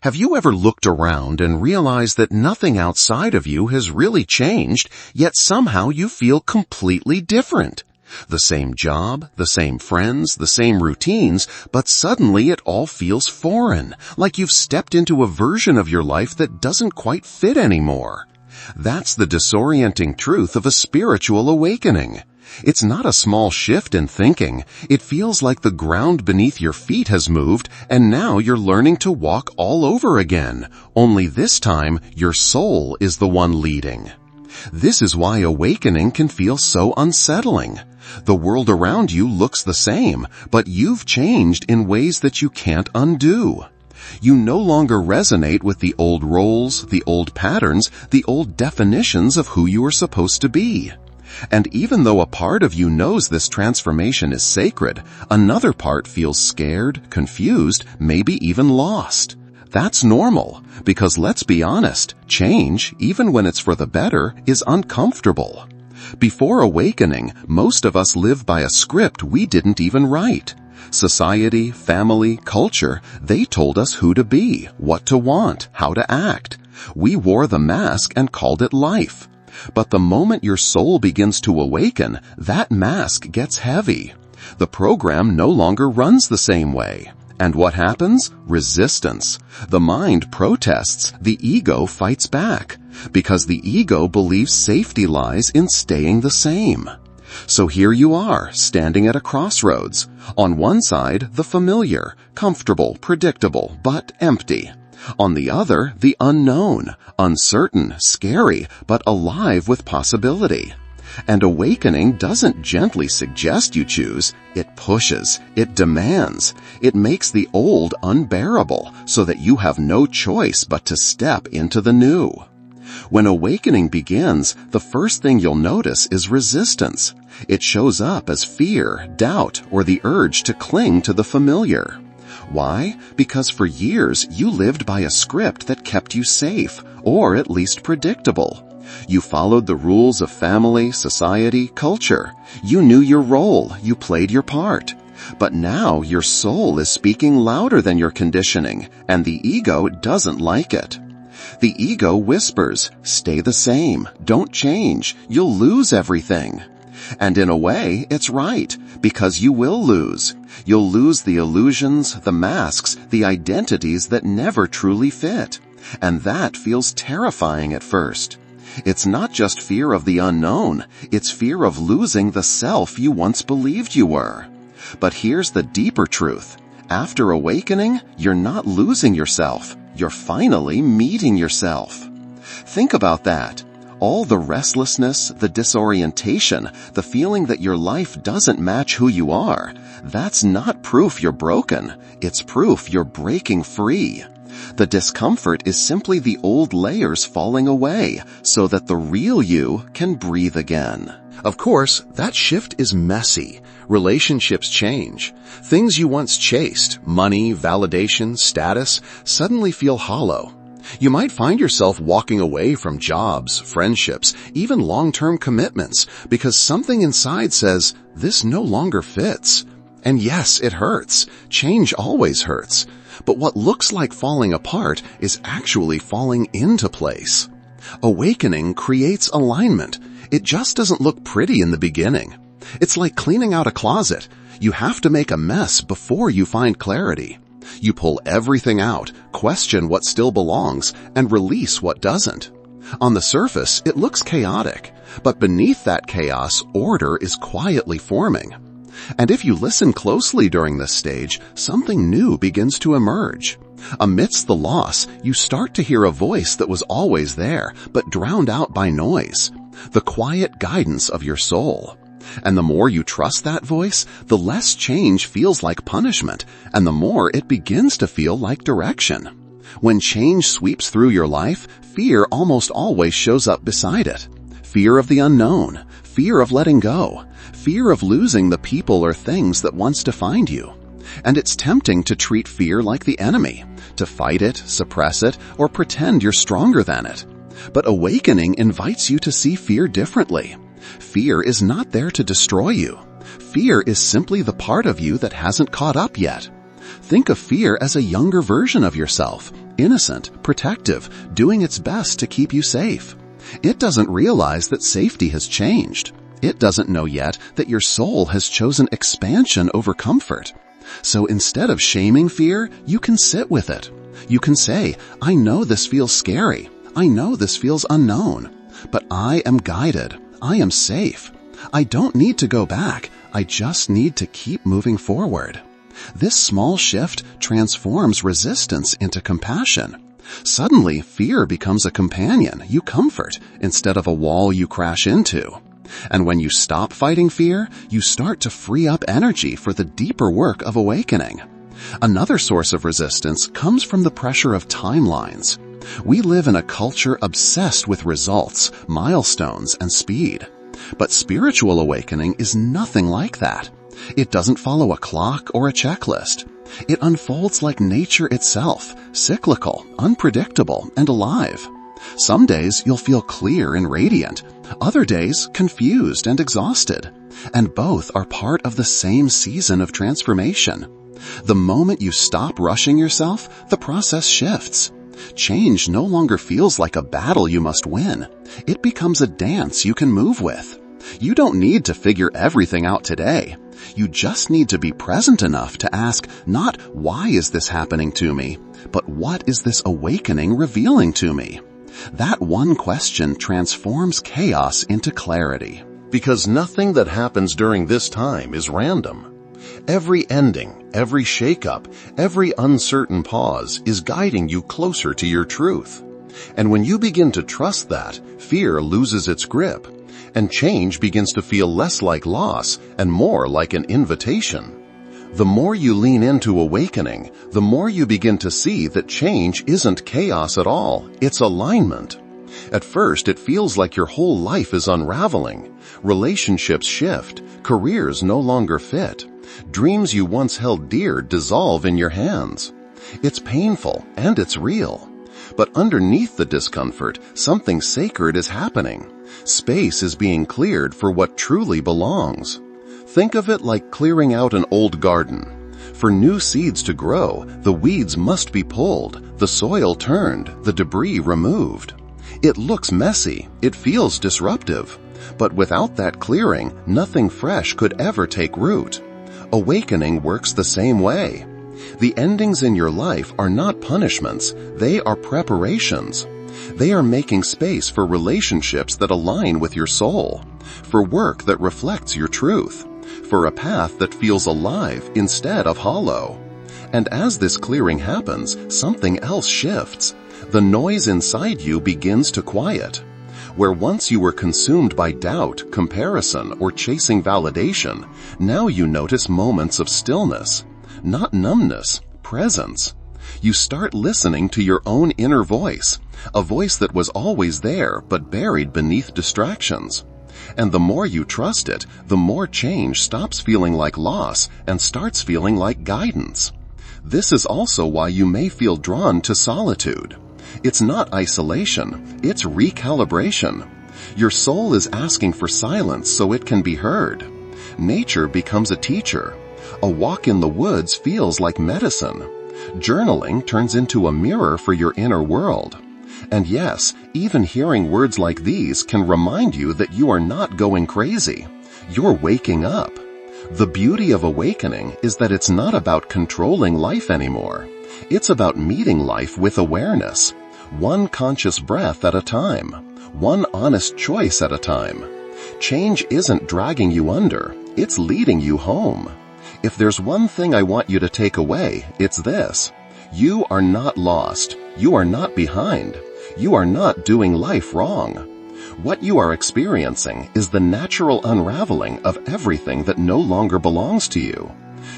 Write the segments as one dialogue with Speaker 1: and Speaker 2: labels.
Speaker 1: Have you ever looked around and realized that nothing outside of you has really changed, yet somehow you feel completely different? The same job, the same friends, the same routines, but suddenly it all feels foreign, like you've stepped into a version of your life that doesn't quite fit anymore. That's the disorienting truth of a spiritual awakening. It's not a small shift in thinking. It feels like the ground beneath your feet has moved, and now you're learning to walk all over again. Only this time, your soul is the one leading. This is why awakening can feel so unsettling. The world around you looks the same, but you've changed in ways that you can't undo. You no longer resonate with the old roles, the old patterns, the old definitions of who you are supposed to be. And even though a part of you knows this transformation is sacred, another part feels scared, confused, maybe even lost. That's normal, because let's be honest, change, even when it's for the better, is uncomfortable. Before awakening, most of us live by a script we didn't even write. Society, family, culture, they told us who to be, what to want, how to act. We wore the mask and called it life. But the moment your soul begins to awaken, that mask gets heavy. The program no longer runs the same way. And what happens? Resistance. The mind protests, the ego fights back, because the ego believes safety lies in staying the same. So here you are, standing at a crossroads. On one side, the familiar, comfortable, predictable, but empty. On the other, the unknown, uncertain, scary, but alive with possibility. And awakening doesn't gently suggest you choose, it pushes, it demands. It makes the old unbearable so that you have no choice but to step into the new. When awakening begins, the first thing you'll notice is resistance. It shows up as fear, doubt, or the urge to cling to the familiar. Why? Because for years you lived by a script that kept you safe, or at least predictable. You followed the rules of family, society, culture. You knew your role, you played your part. But now your soul is speaking louder than your conditioning, and the ego doesn't like it. The ego whispers, stay the same, don't change, you'll lose everything. And in a way, it's right, because you will lose. You'll lose the illusions, the masks, the identities that never truly fit. And that feels terrifying at first. It's not just fear of the unknown, it's fear of losing the self you once believed you were. But here's the deeper truth. After awakening, you're not losing yourself. You're finally meeting yourself. Think about that. All the restlessness, the disorientation, the feeling that your life doesn't match who you are, that's not proof you're broken. It's proof you're breaking free. The discomfort is simply the old layers falling away so that the real you can breathe again.
Speaker 2: Of course, that shift is messy. Relationships change. Things you once chased, money, validation, status, suddenly feel hollow. You might find yourself walking away from jobs, friendships, even long-term commitments because something inside says, this no longer fits. And yes, it hurts. Change always hurts. But what looks like falling apart is actually falling into place. Awakening creates alignment. It just doesn't look pretty in the beginning. It's like cleaning out a closet. You have to make a mess before you find clarity. You pull everything out, question what still belongs, and release what doesn't. On the surface, it looks chaotic, but beneath that chaos, order is quietly forming. And if you listen closely during this stage, something new begins to emerge. Amidst the loss, you start to hear a voice that was always there, but drowned out by noise. The quiet guidance of your soul. And the more you trust that voice, the less change feels like punishment, and the more it begins to feel like direction. When change sweeps through your life, fear almost always shows up beside it. Fear of the unknown, fear of letting go, fear of losing the people or things that once defined you. And it's tempting to treat fear like the enemy, to fight it, suppress it, or pretend you're stronger than it. But awakening invites you to see fear differently. Fear is not there to destroy you. Fear is simply the part of you that hasn't caught up yet. Think of fear as a younger version of yourself. innocent, protective, doing its best to keep you safe. It doesn't realize that safety has changed. It doesn't know yet that your soul has chosen expansion over comfort. So instead of shaming fear, you can sit with it. You can say, I know this feels scary. I know this feels unknown. But I am guided. I am safe. I don't need to go back. I just need to keep moving forward. This small shift transforms resistance into compassion. Suddenly, fear becomes a companion you comfort instead of a wall you crash into. And when you stop fighting fear, you start to free up energy for the deeper work of awakening. Another source of resistance comes from the pressure of timelines. We live in a culture obsessed with results, milestones, and speed. But spiritual awakening is nothing like that. It doesn't follow a clock or a checklist. It unfolds like nature itself, cyclical, unpredictable, and alive. Some days you'll feel clear and radiant, other days confused and exhausted, and both are part of the same season of transformation. The moment you stop rushing yourself, the process shifts. Change no longer feels like a battle you must win. It becomes a dance you can move with. You don't need to figure everything out today. You just need to be present enough to ask not why is this happening to me, but what is this awakening revealing to me? That one question transforms chaos into clarity.
Speaker 1: Because nothing that happens during this time is random. Every ending, every shakeup, every uncertain pause is guiding you closer to your truth. And when you begin to trust that, fear loses its grip, and change begins to feel less like loss and more like an invitation. The more you lean into awakening, the more you begin to see that change isn't chaos at all, it's alignment. At first, it feels like your whole life is unraveling. Relationships shift, careers no longer fit. Dreams you once held dear dissolve in your hands. It's painful and it's real. But underneath the discomfort, something sacred is happening. Space is being cleared for what truly belongs. Think of it like clearing out an old garden. For new seeds to grow, the weeds must be pulled, the soil turned, the debris removed. It looks messy, it feels disruptive, but without that clearing, nothing fresh could ever take root. Awakening works the same way. The endings in your life are not punishments, they are preparations. They are making space for relationships that align with your soul, for work that reflects your truth, for a path that feels alive instead of hollow. And as this clearing happens, something else shifts. The noise inside you begins to quiet. Where once you were consumed by doubt, comparison, or chasing validation, now you notice moments of stillness. Not numbness, presence. You start listening to your own inner voice, a voice that was always there but buried beneath distractions. And the more you trust it, the more change stops feeling like loss and starts feeling like guidance. This is also why you may feel drawn to solitude. It's not isolation, it's recalibration. Your soul is asking for silence so it can be heard. Nature becomes a teacher. A walk in the woods feels like medicine. Journaling turns into a mirror for your inner world. And yes, even hearing words like these can remind you that you are not going crazy. You're waking up. The beauty of awakening is that it's not about controlling life anymore. It's about meeting life with awareness. One conscious breath at a time. One honest choice at a time. Change isn't dragging you under. It's leading you home. If there's one thing I want you to take away, it's this. You are not lost. You are not behind. You are not doing life wrong. What you are experiencing is the natural unraveling of everything that no longer belongs to you.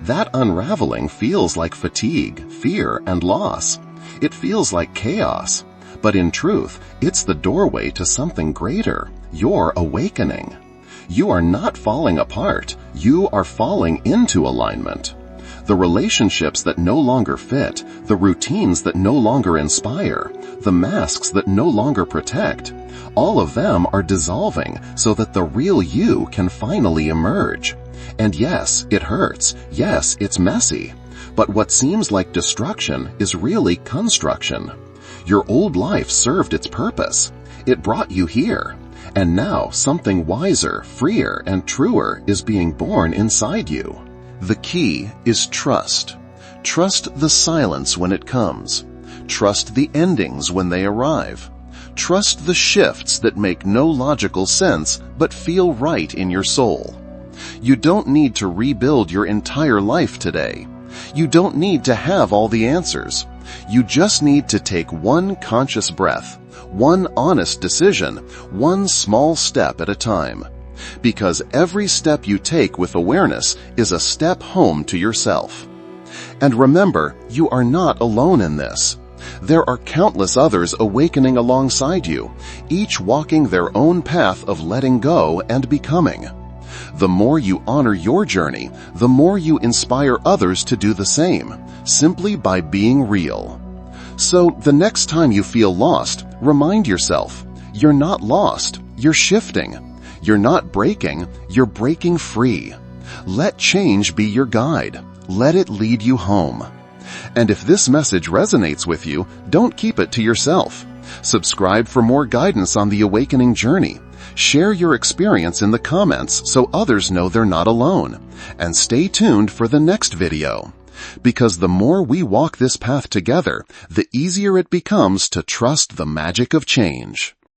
Speaker 1: That unraveling feels like fatigue, fear, and loss. It feels like chaos. But in truth, it's the doorway to something greater, your awakening. You are not falling apart. You are falling into alignment. The relationships that no longer fit, the routines that no longer inspire, the masks that no longer protect, all of them are dissolving so that the real you can finally emerge. And yes, it hurts. Yes, it's messy.
Speaker 2: But what seems like destruction is really construction. Your old life served its purpose. It brought you here. And now something wiser, freer, and truer is being born inside you. The key is trust. Trust the silence when it comes. Trust the endings when they arrive. Trust the shifts that make no logical sense but feel right in your soul. You don't need to rebuild your entire life today. You don't need to have all the answers. You just need to take one conscious breath, one honest decision, one small step at a time. Because every step you take with awareness is a step home to yourself. And remember, you are not alone in this. There are countless others awakening alongside you, each walking their own path of letting go and becoming. The more you honor your journey, the more you inspire others to do the same, simply by being real. So the next time you feel lost, remind yourself, you're not lost, you're shifting. You're not breaking, you're breaking free. Let change be your guide. Let it lead you home. And if this message resonates with you, don't keep it to yourself. Subscribe for more guidance on the awakening journey. Share your experience in the comments so others know they're not alone. And stay tuned for the next video. Because the more we walk this path together, the easier it becomes to trust the magic of change.